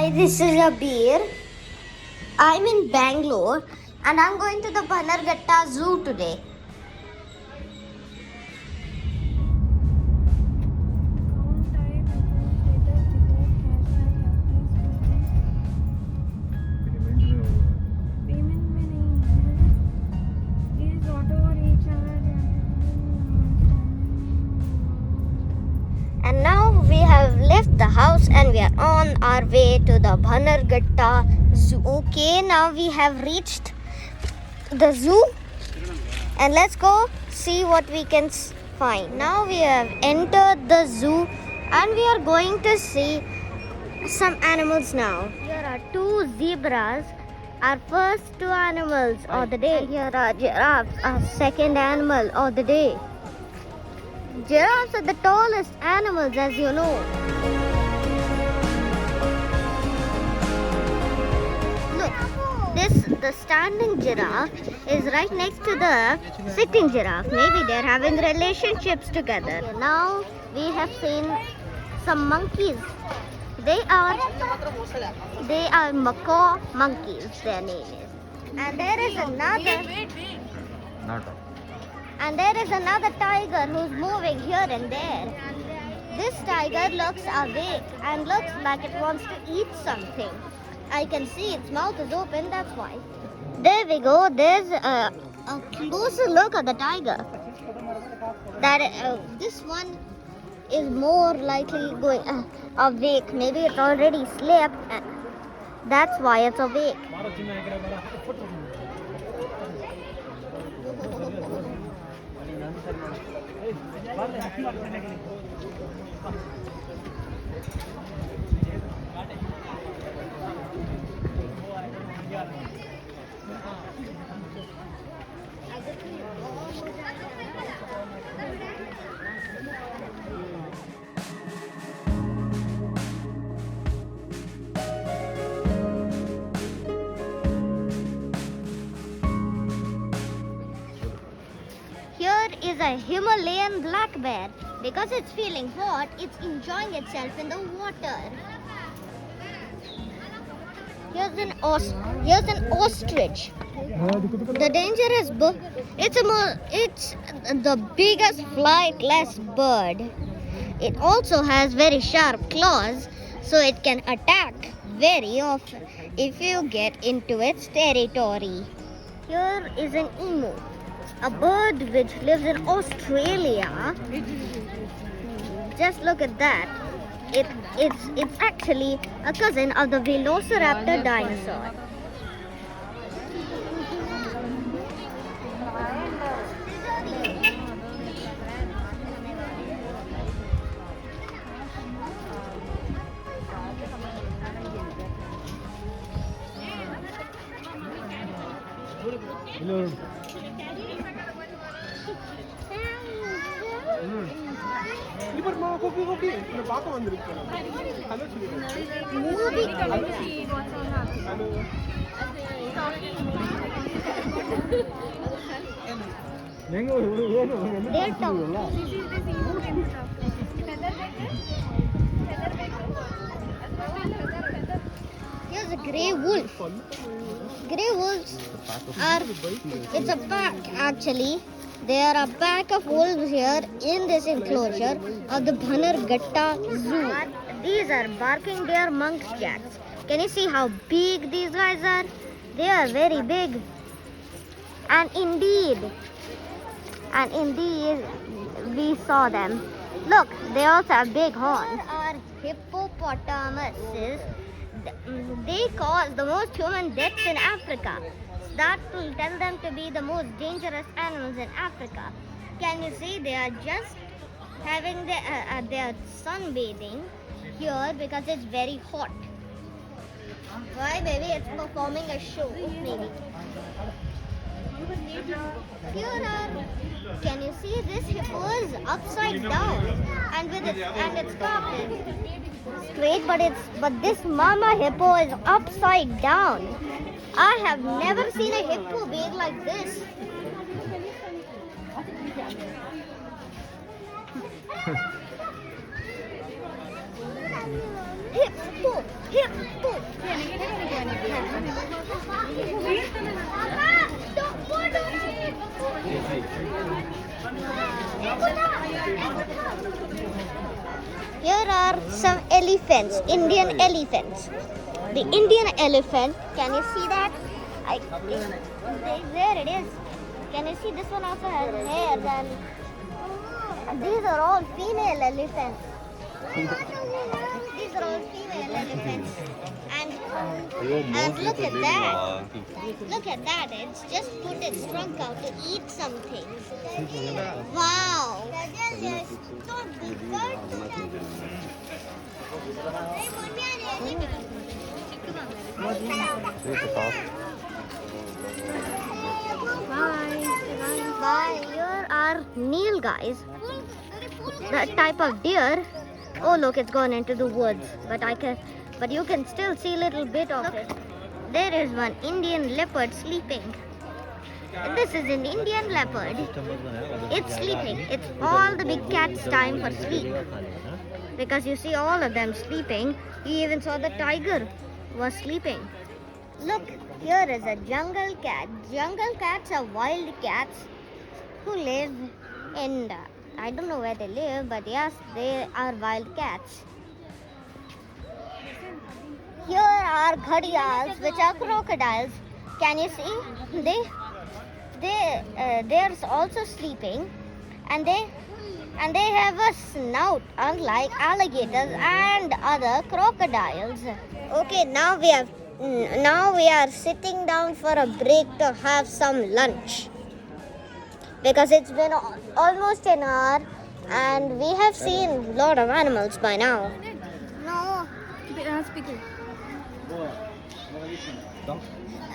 Hi, this is Abir. I'm in Bangalore and I'm going to the Bannerghatta Zoo today. And now we have left the house and we are on our way to the Bannerghatta Zoo. Okay, now we have reached the zoo and let's go see what we can find. Now we have entered the zoo and we are going to see some animals now. Here are two zebras, our first two animals of the day. And here are giraffes, our second animal of the day. Giraffes are the tallest animals, as you know. Look, the standing giraffe is right next to the sitting giraffe. Maybe they're having relationships together. Okay, now we have seen some monkeys. They are macaw monkeys, their name is. And there is another. And there is another tiger who's moving here and there. This tiger looks awake and looks like it wants to eat something. I can see its mouth is open, that's why. There we go. There's a closer look at the tiger. This one is more likely going awake. Maybe it already slept. That's why it's awake. Here is a Himalayan black bear. Because it's feeling hot, it's enjoying itself in the water. Here's an ostrich. The dangerous bird. It's the biggest flightless bird. It also has very sharp claws, so it can attack very often if you get into its territory. Here is an emu, a bird which lives in Australia. Just look at that. It's actually a cousin of the Velociraptor dinosaur. Hello. இவர் கோபி கோபி இந்த பாக்க வந்திருக்கேன் hello Here's a grey wolf. Grey wolves it's a pack actually. There are a pack of wolves here in this enclosure of the Bannerghatta Zoo. These are barking bear monk cats. Can you see how big these guys are? They are very big. And indeed, we saw them. Look, they also have big horns. Here are hippopotamuses. They cause the most human deaths in Africa. That will tell them to be the most dangerous animals in Africa. Can you see they are just having their sunbathing here because it's very hot. Why? Maybe it's performing a show. Maybe. Can you see this hippo is upside down and it's carpet straight, but this mama hippo is upside down. I have never seen a hippo bathe like this. Hippo. Hippo. Here are some elephants, Indian elephants. The Indian elephant, can you see that? There it is. Can you see this one also has hairs and these are all female elephants. These are all female elephants. And look at that. Look at that. It's just put its trunk out to eat something. Wow. Bye. Here are nilgais. The type of deer. Oh look, it's gone into the woods. But you can still see a little bit of it. There is one Indian leopard sleeping. This is an Indian leopard. It's sleeping. It's all the big cats' time for sleep. Because you see all of them sleeping. You even saw the tiger was sleeping. Look, here is a jungle cat. Jungle cats are wild cats who live in, I don't know where they live, but yes, they are wild cats. Here are ghadials, which are crocodiles. Can you see? They're also sleeping, and they have a snout, unlike alligators and other crocodiles. Okay, now we are sitting down for a break to have some lunch, because it's been almost an hour and we have seen a lot of animals by now. No.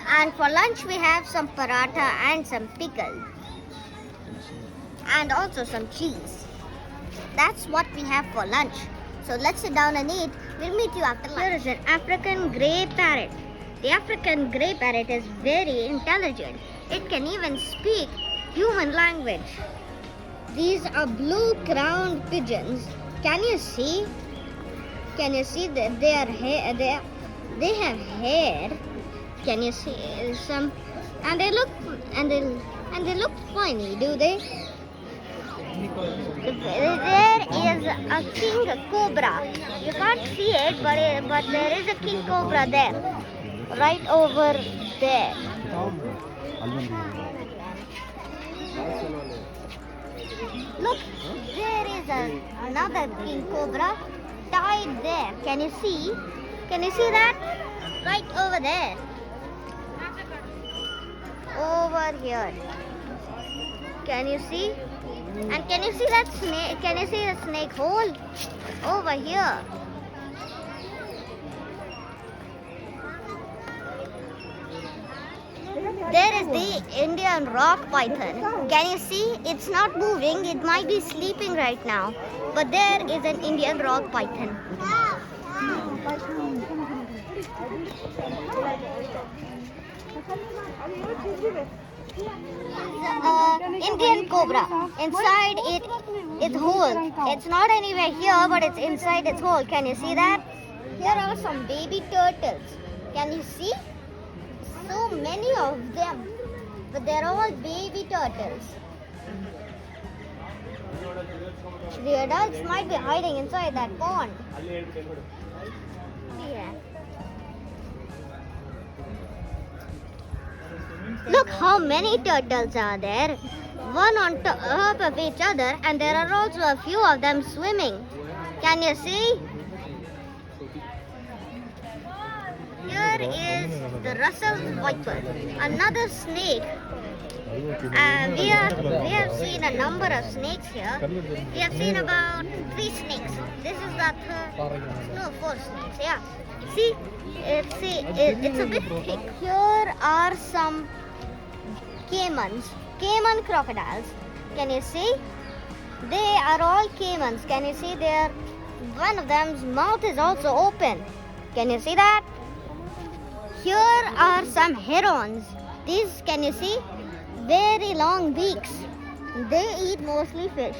And for lunch we have some paratha and some pickle and also some cheese. That's what we have for lunch. So let's sit down and eat. We'll meet you after lunch. Here is an African grey parrot. The African grey parrot is very intelligent. It can even speak human language. These are blue-crowned pigeons. Can you see? Can you see that they have hair? Can you see some? And they look funny, do they? There is a king cobra. You can't see it, but there is a king cobra there, right over there. Look, there is another king cobra tied there. Can you see? Can you see that? Right over there. Over here. Can you see? And can you see that snake? Can you see the snake hole? Over here. There is the Indian rock python. Can you see? It's not moving. It might be sleeping right now. But there is an Indian rock python. Indian cobra. Inside its hole. It's not anywhere here, but it's inside its hole. Can you see that? Here are some baby turtles. Can you see? So many of them, but they're all baby turtles. The adults might be hiding inside that pond. Yeah. Look how many turtles are there, one on top of each other, and there are also a few of them swimming. Can you see? Here is the Russell viper, another snake. We have seen a number of snakes here. We have seen about 3 snakes. This is the third, no, 4 snakes. Yeah. See, it's a bit thick. Here are some caimans, caiman crocodiles. Can you see? They are all caimans. Can you see there? One of them's mouth is also open. Can you see that? Here are some herons. These, can you see? Very long beaks. They eat mostly fish.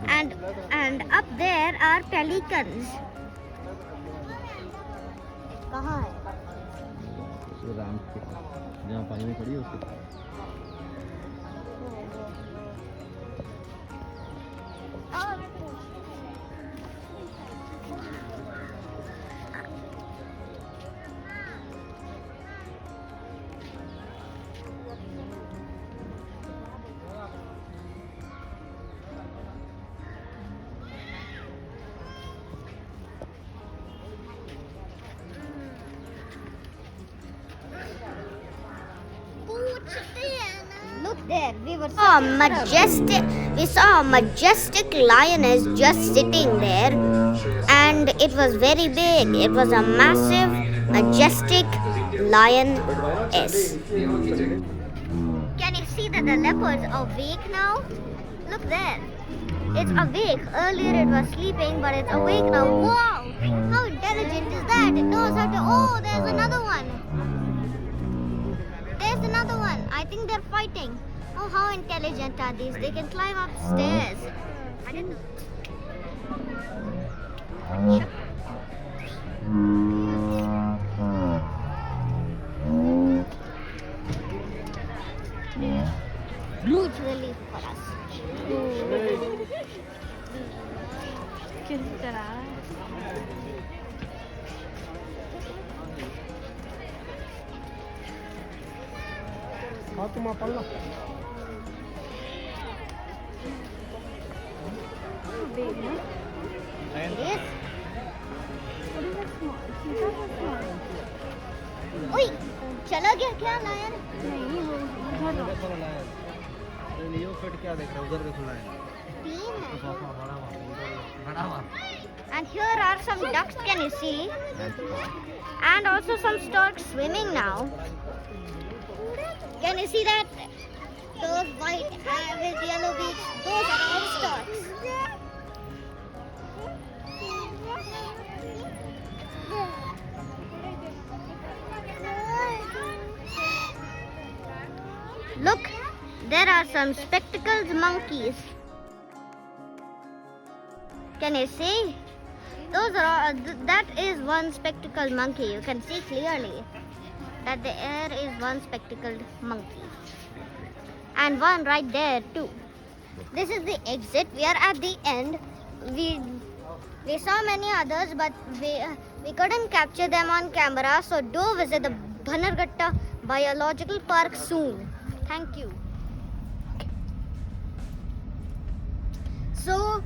and up there are pelicans. कहाँ है? राम के जहाँ पानी में खड़ी है उसके पास। Look there, we saw a majestic lioness just sitting there, and it was very big. It was a massive, majestic lioness. Can you see that the leopard's awake now? Look there. It's awake. Earlier it was sleeping, but it's awake now. Wow! How intelligent is that? It knows how to. Oh, there's another one. There's another one. I think they're fighting. Oh, how intelligent are these? They can climb upstairs. I didn't know. Huge relief for us. Fatima Palla. Yes. Oi, चला गया क्या lion? नहीं वो लियो fit क्या देख रहा है उधर देखो लायन। तीन है। बड़ा हुआ। And here are some ducks, can you see? And also some storks swimming now. Can you see that? Those white with yellow beaks, those are all storks. Look, there are some spectacled monkeys. Can you see? Those are all, that is one spectacled monkey. You can see clearly that there is one spectacled monkey. And one right there too. This is the exit. We are at the end. We saw many others, but we couldn't capture them on camera. So do visit the Bannerghatta Biological Park soon. Thank you. So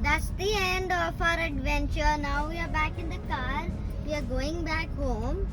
that's the end of our adventure. Now we are back in the car. We are going back home.